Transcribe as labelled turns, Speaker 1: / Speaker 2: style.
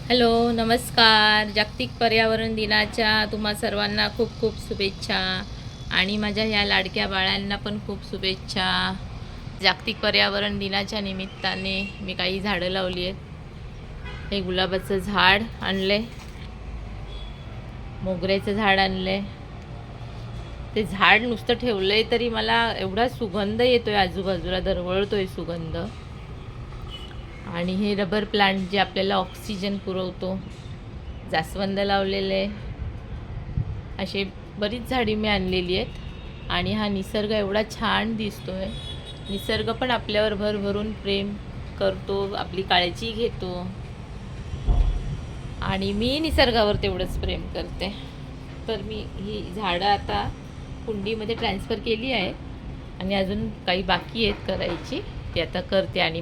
Speaker 1: Hello, नमस्कार. जागतिक पर्यावरण दिनाच्या तुम्हा सर्वांना खूप खूप शुभेच्छा आणि माझ्या ह्या लाडक्या बाळांना पण खूप शुभेच्छा. जागतिक पर्यावरण दिनाच्या निमित्ताने मी काही झाडं लावली आहेत. हे गुलाबाचं झाड आणले, मोगऱ्याचं झाड आणले. ते झाड नुसतं ठेवलंय तरी मला एवढा सुगंध येतोय, आजूबाजूला दरवळतोय सुगंध. आणि हे रबर प्लांट जे आपल्याला ऑक्सिजन पुरवतो, जास्वंद लावलेले, असे बरीच झाडी मी आणलेली आहेत. आणि हा निसर्ग एवढा छान दिसतोय. निसर्ग पण आपल्यावर भरभरून प्रेम करतो, आपली काळजी घेतो आणि मी निसर्गावर तेवढंच प्रेम करते. तर मी ही झाडं आता कुंडीमध्ये ट्रान्सफर केली आहे आणि अजून काही बाकी आहेत करायची, ते आता करते. आणि